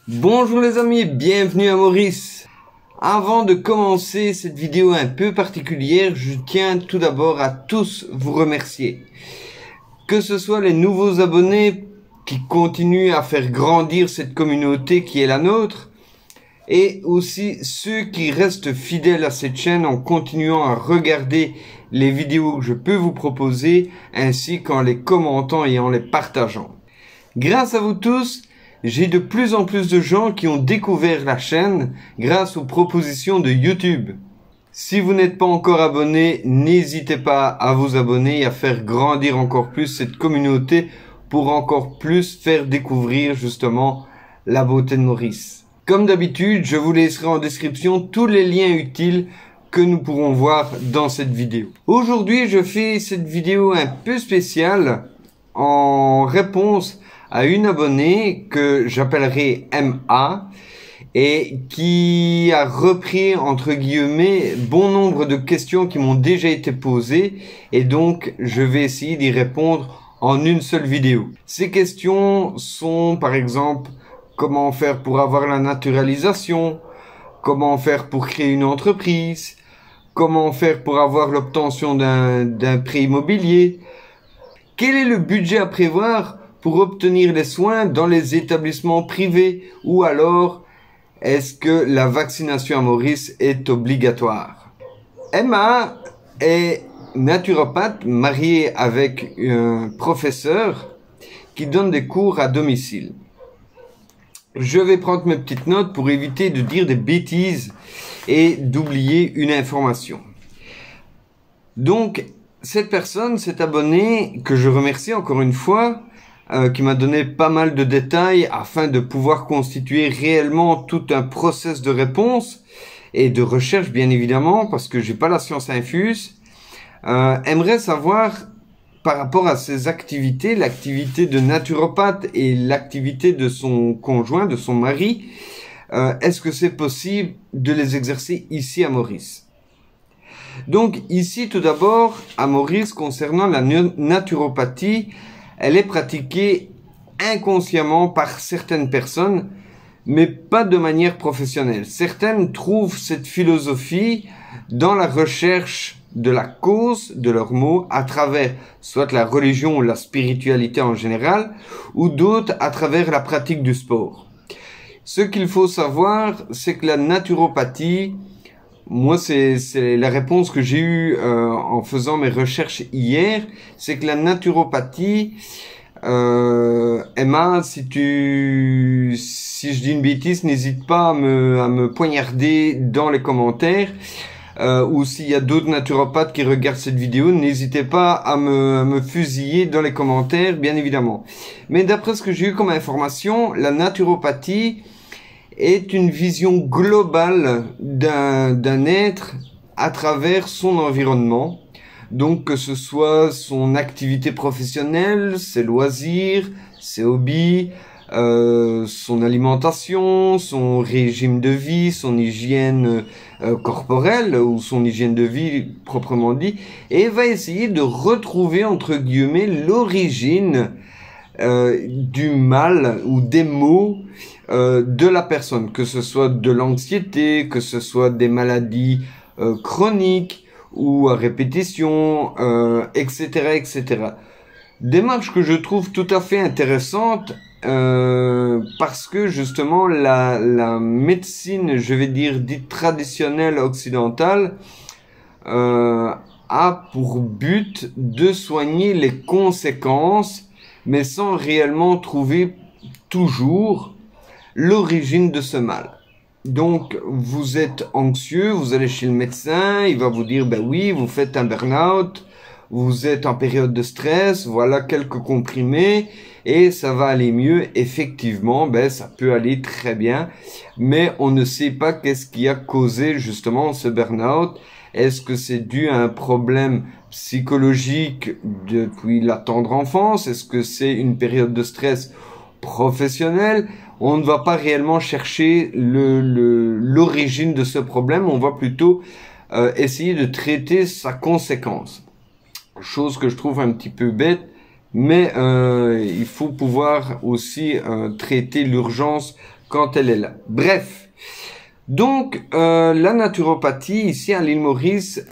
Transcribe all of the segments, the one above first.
Bonjour les amis, bienvenue à Maurice. Avant de commencer cette vidéo un peu particulière, je tiens tout d'abord à tous vous remercier. Que ce soit les nouveaux abonnés qui continuent à faire grandir cette communauté qui est la nôtre, et aussi ceux qui restent fidèles à cette chaîne en continuant à regarder les vidéos que je peux vous proposer, ainsi qu'en les commentant et en les partageant. Grâce à vous tous, j'ai de plus en plus de gens qui ont découvert la chaîne grâce aux propositions de YouTube. Si vous n'êtes pas encore abonné, n'hésitez pas à vous abonner et à faire grandir encore plus cette communauté pour encore plus faire découvrir justement la beauté de Maurice. Comme d'habitude, je vous laisserai en description tous les liens utiles que nous pourrons voir dans cette vidéo. Aujourd'hui, je fais cette vidéo un peu spéciale en réponse à une abonnée que j'appellerai MA et qui a repris entre guillemets bon nombre de questions qui m'ont déjà été posées et donc je vais essayer d'y répondre en une seule vidéo. Ces questions sont par exemple comment faire pour avoir la naturalisation, comment faire pour créer une entreprise, comment faire pour avoir l'obtention d'un prêt immobilier, quel est le budget à prévoir pour obtenir les soins dans les établissements privés ou alors est-ce que la vaccination à Maurice est obligatoire? Emma est naturopathe mariée avec un professeur qui donne des cours à domicile. Je vais prendre mes petites notes pour éviter de dire des bêtises et d'oublier une information. Donc, cette personne, cet abonné, que je remercie encore une fois, qui m'a donné pas mal de détails afin de pouvoir constituer réellement tout un process de réponse et de recherche bien évidemment parce que j'ai pas la science infuse, aimerait savoir par rapport à ses activités, l'activité de naturopathe et l'activité de son conjoint, de son mari, est-ce que c'est possible de les exercer ici à Maurice? Donc ici tout d'abord à Maurice concernant la naturopathie, elle est pratiquée inconsciemment par certaines personnes, mais pas de manière professionnelle. Certaines trouvent cette philosophie dans la recherche de la cause de leurs maux à travers soit la religion ou la spiritualité en général, ou d'autres à travers la pratique du sport. Ce qu'il faut savoir, c'est que la naturopathie, moi c'est la réponse que j'ai eue en faisant mes recherches hier, c'est que la naturopathie, Emma, si je dis une bêtise, n'hésite pas à me poignarder dans les commentaires, ou s'il y a d'autres naturopathes qui regardent cette vidéo, n'hésitez pas à me fusiller dans les commentaires, bien évidemment. Mais d'après ce que j'ai eu comme information, la naturopathie est une vision globale d'un être à travers son environnement. Donc que ce soit son activité professionnelle, ses loisirs, ses hobbies, son alimentation, son régime de vie, son hygiène corporelle ou son hygiène de vie proprement dit, et va essayer de retrouver entre guillemets l'origine du mal ou des maux de la personne, que ce soit de l'anxiété, que ce soit des maladies chroniques ou à répétition, etc., etc. Démarche que je trouve tout à fait intéressante parce que justement la médecine, je vais dire dite traditionnelle occidentale, a pour but de soigner les conséquences, mais sans réellement trouver toujours l'origine de ce mal. Donc, vous êtes anxieux, vous allez chez le médecin, il va vous dire, ben oui, vous faites un burn-out, vous êtes en période de stress, voilà quelques comprimés, et ça va aller mieux. Effectivement, ben ça peut aller très bien, mais on ne sait pas qu'est-ce qui a causé justement ce burn-out. Est-ce que c'est dû à un problème psychologique depuis la tendre enfance? Est-ce que c'est une période de stress professionnelle? On ne va pas réellement chercher l'origine de ce problème, on va plutôt essayer de traiter sa conséquence. Chose que je trouve un petit peu bête, mais il faut pouvoir aussi traiter l'urgence quand elle est là. Bref, donc la naturopathie ici à l'île Maurice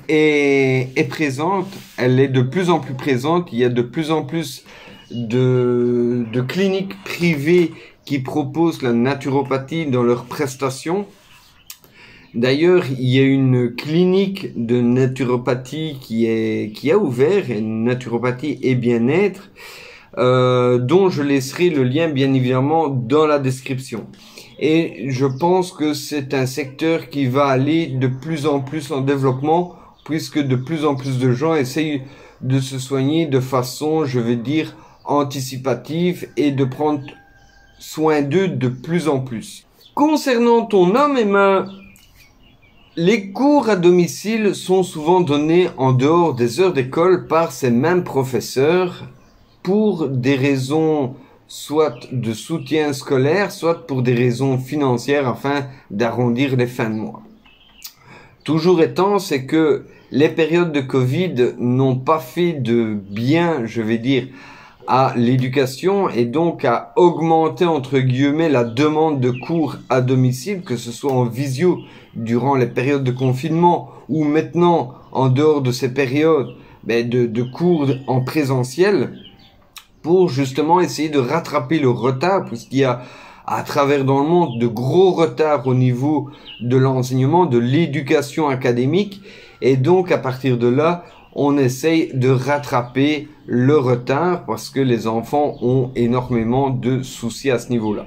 est présente, elle est de plus en plus présente, il y a de plus en plus de cliniques privées qui proposent la naturopathie dans leurs prestations. D'ailleurs, il y a une clinique de naturopathie qui a ouvert, naturopathie et bien-être, dont je laisserai le lien bien évidemment dans la description. Et je pense que c'est un secteur qui va aller de plus en plus en développement, puisque de plus en plus de gens essayent de se soigner de façon, je vais dire, anticipative et de prendre soin d'eux de plus en plus. Concernant ton homme et main, les cours à domicile sont souvent donnés en dehors des heures d'école par ces mêmes professeurs pour des raisons soit de soutien scolaire, soit pour des raisons financières afin d'arrondir les fins de mois. Toujours étant, c'est que les périodes de Covid n'ont pas fait de bien, je vais dire, à l'éducation et donc à augmenter entre guillemets la demande de cours à domicile, que ce soit en visio durant les périodes de confinement ou maintenant en dehors de ces périodes de cours en présentiel, pour justement essayer de rattraper le retard, puisqu'il y a à travers dans le monde de gros retards au niveau de l'enseignement, de l'éducation académique, et donc à partir de là, on essaye de rattraper le retard parce que les enfants ont énormément de soucis à ce niveau-là.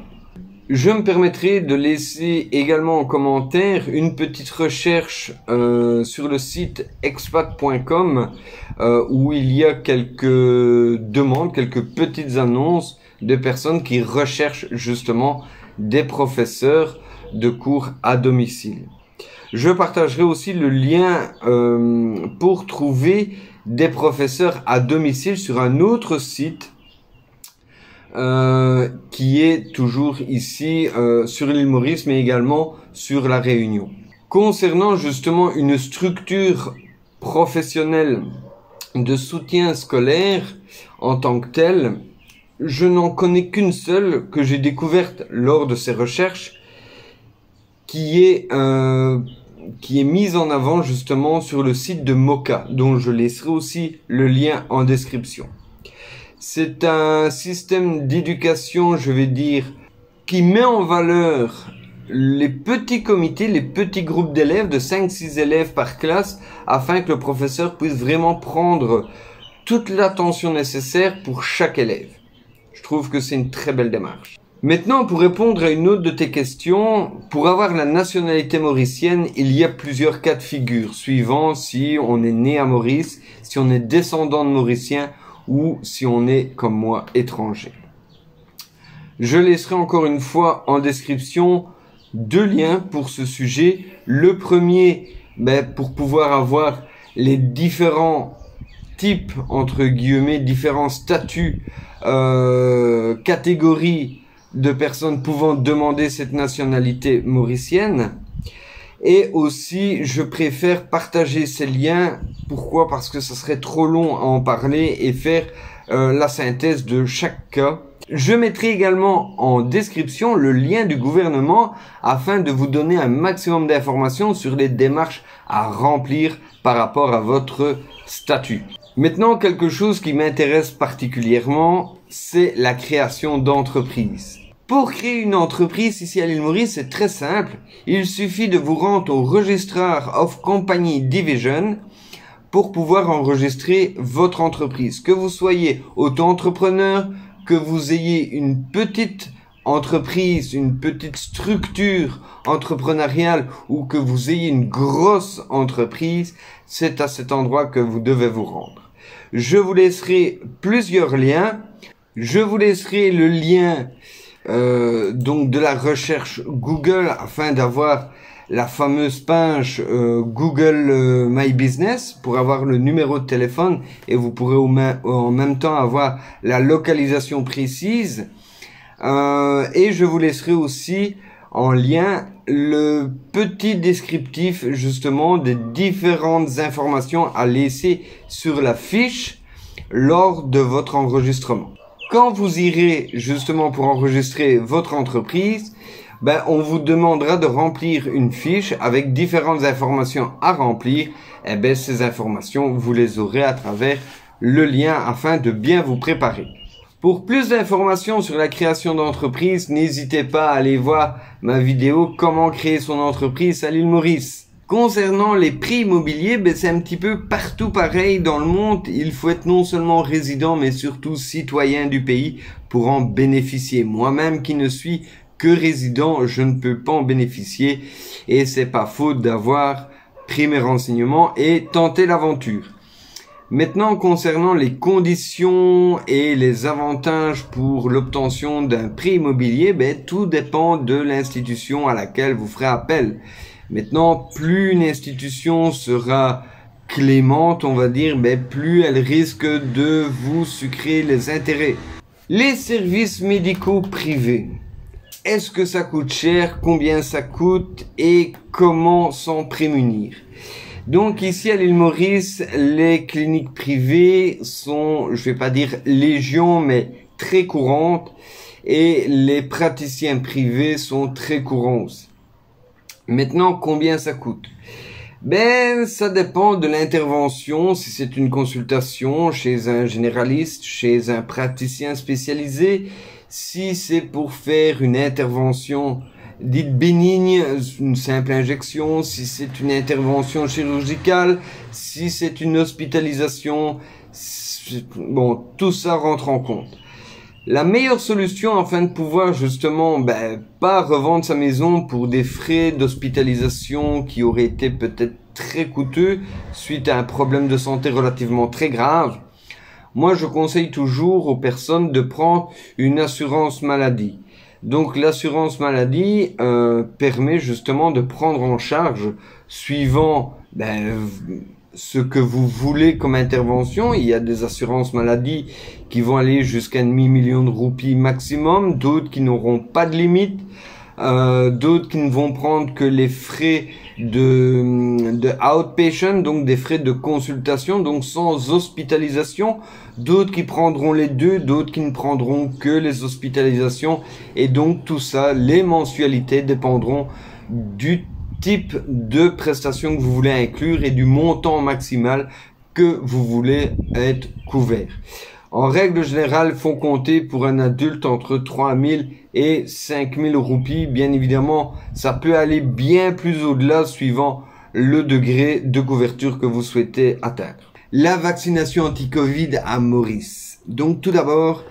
Je me permettrai de laisser également en commentaire une petite recherche sur le site expat.com où il y a quelques demandes, quelques petites annonces de personnes qui recherchent justement des professeurs de cours à domicile. Je partagerai aussi le lien pour trouver des professeurs à domicile sur un autre site qui est toujours ici sur l'île Maurice, mais également sur la Réunion. Concernant justement une structure professionnelle de soutien scolaire en tant que telle, je n'en connais qu'une seule que j'ai découverte lors de ces recherches, qui est mise en avant justement sur le site de Moka, dont je laisserai aussi le lien en description. C'est un système d'éducation, je vais dire, qui met en valeur les petits comités, les petits groupes d'élèves de 5-6 élèves par classe, afin que le professeur puisse vraiment prendre toute l'attention nécessaire pour chaque élève. Je trouve que c'est une très belle démarche. Maintenant, pour répondre à une autre de tes questions, pour avoir la nationalité mauricienne, il y a plusieurs cas de figure, suivant si on est né à Maurice, si on est descendant de Mauriciens ou si on est, comme moi, étranger. Je laisserai encore une fois en description 2 liens pour ce sujet. Le premier, pour pouvoir avoir les différents types, entre guillemets, différents statuts, catégories de personnes pouvant demander cette nationalité mauricienne. Et aussi, je préfère partager ces liens. Pourquoi? Parce que ça serait trop long à en parler et faire la synthèse de chaque cas. Je mettrai également en description le lien du gouvernement afin de vous donner un maximum d'informations sur les démarches à remplir par rapport à votre statut. Maintenant, quelque chose qui m'intéresse particulièrement, c'est la création d'entreprises. Pour créer une entreprise ici à l'île Maurice, c'est très simple. Il suffit de vous rendre au Registrar of Company Division pour pouvoir enregistrer votre entreprise. Que vous soyez auto-entrepreneur, que vous ayez une petite entreprise, une petite structure entrepreneuriale ou que vous ayez une grosse entreprise, c'est à cet endroit que vous devez vous rendre. Je vous laisserai plusieurs liens. Je vous laisserai le lien donc de la recherche Google afin d'avoir la fameuse page Google My Business pour avoir le numéro de téléphone et vous pourrez en même temps avoir la localisation précise. Et je vous laisserai aussi en lien le petit descriptif justement des différentes informations à laisser sur la fiche lors de votre enregistrement. quand vous irez justement pour enregistrer votre entreprise, on vous demandera de remplir une fiche avec différentes informations à remplir. Et ces informations, vous les aurez à travers le lien afin de bien vous préparer. Pour plus d'informations sur la création d'entreprise, n'hésitez pas à aller voir ma vidéo comment créer son entreprise à l'île Maurice. Concernant les prix immobiliers, c'est un petit peu partout pareil dans le monde. Il faut être non seulement résident, mais surtout citoyen du pays pour en bénéficier. Moi-même qui ne suis que résident, je ne peux pas en bénéficier. Et c'est pas faute d'avoir pris mes renseignements et tenté l'aventure. Maintenant, concernant les conditions et les avantages pour l'obtention d'un prix immobilier, tout dépend de l'institution à laquelle vous ferez appel. Maintenant, plus une institution sera clémente, on va dire, plus elle risque de vous sucrer les intérêts. Les services médicaux privés. Est-ce que ça coûte cher? Combien ça coûte? Et comment s'en prémunir? Donc ici à l'île Maurice, les cliniques privées sont, je vais pas dire légion, mais très courantes. Et les praticiens privés sont très courants aussi. Maintenant, combien ça coûte? Ça dépend de l'intervention, si c'est une consultation chez un généraliste, chez un praticien spécialisé, si c'est pour faire une intervention dite bénigne, une simple injection, si c'est une intervention chirurgicale, si c'est une hospitalisation, tout ça rentre en compte. La meilleure solution afin de pouvoir justement pas revendre sa maison pour des frais d'hospitalisation qui auraient été peut-être très coûteux suite à un problème de santé relativement très grave, moi je conseille toujours aux personnes de prendre une assurance maladie. Donc l'assurance maladie permet justement de prendre en charge suivant ce que vous voulez comme intervention. Il y a des assurances maladie qui vont aller jusqu'à 500 000 roupies maximum, d'autres qui n'auront pas de limite, d'autres qui ne vont prendre que les frais de outpatient, donc des frais de consultation, donc sans hospitalisation, d'autres qui prendront les deux, d'autres qui ne prendront que les hospitalisations, et donc tout ça, les mensualités dépendront du type de prestation que vous voulez inclure et du montant maximal que vous voulez être couvert. En règle générale, faut compter pour un adulte entre 3 000 et 5 000 roupies. Bien évidemment, ça peut aller bien plus au-delà suivant le degré de couverture que vous souhaitez atteindre. La vaccination anti-Covid à Maurice. Donc tout d'abord,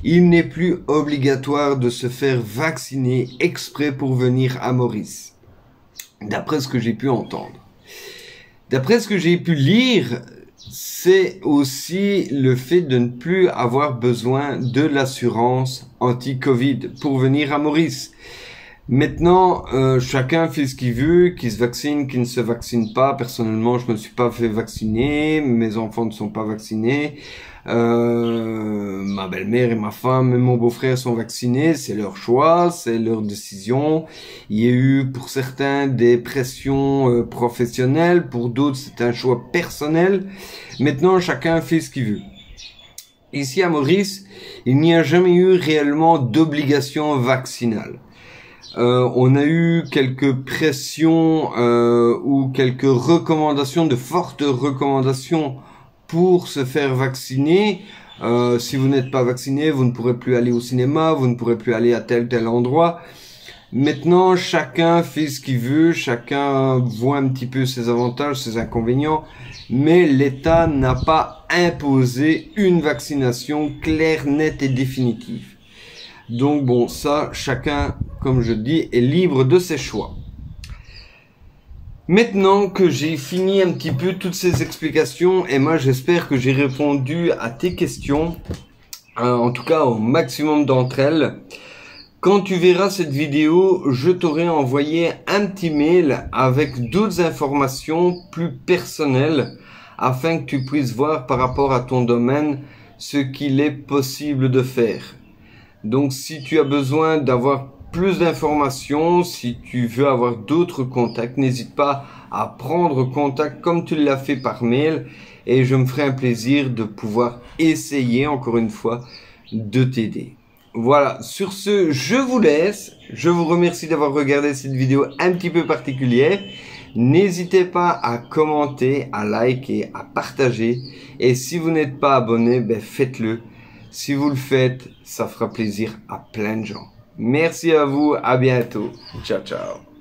il n'est plus obligatoire de se faire vacciner exprès pour venir à Maurice. D'après ce que j'ai pu entendre. D'après ce que j'ai pu lire, c'est aussi le fait de ne plus avoir besoin de l'assurance anti-Covid pour venir à Maurice. Maintenant, chacun fait ce qu'il veut, qui se vaccine, qui ne se vaccine pas. Personnellement, je me suis pas fait vacciner, mes enfants ne sont pas vaccinés. Ma belle-mère et ma femme et mon beau-frère sont vaccinés, c'est leur choix, c'est leur décision. Il y a eu pour certains des pressions professionnelles, pour d'autres c'est un choix personnel. Maintenant, chacun fait ce qu'il veut. Ici à Maurice, il n'y a jamais eu réellement d'obligation vaccinale. On a eu quelques pressions ou quelques recommandations, de fortes recommandations pour se faire vacciner. Si vous n'êtes pas vacciné, vous ne pourrez plus aller au cinéma, vous ne pourrez plus aller à tel endroit. Maintenant, chacun fait ce qu'il veut, chacun voit un petit peu ses avantages, ses inconvénients, mais l'État n'a pas imposé une vaccination claire, nette et définitive. Donc bon, ça, chacun, comme je dis, est libre de ses choix. Maintenant que j'ai fini un petit peu toutes ces explications, et moi j'espère que j'ai répondu à tes questions, en tout cas au maximum d'entre elles. Quand tu verras cette vidéo, je t'aurai envoyé un petit mail avec d'autres informations plus personnelles afin que tu puisses voir par rapport à ton domaine ce qu'il est possible de faire. Donc si tu as besoin d'avoir plus d'informations, si tu veux avoir d'autres contacts, n'hésite pas à prendre contact comme tu l'as fait par mail et je me ferai un plaisir de pouvoir essayer encore une fois de t'aider. Voilà, sur ce, je vous laisse. Je vous remercie d'avoir regardé cette vidéo un petit peu particulière. N'hésitez pas à commenter, à liker, à partager. Et si vous n'êtes pas abonné, ben faites-le. Si vous le faites, ça fera plaisir à plein de gens. Merci à vous, à bientôt. Ciao, ciao.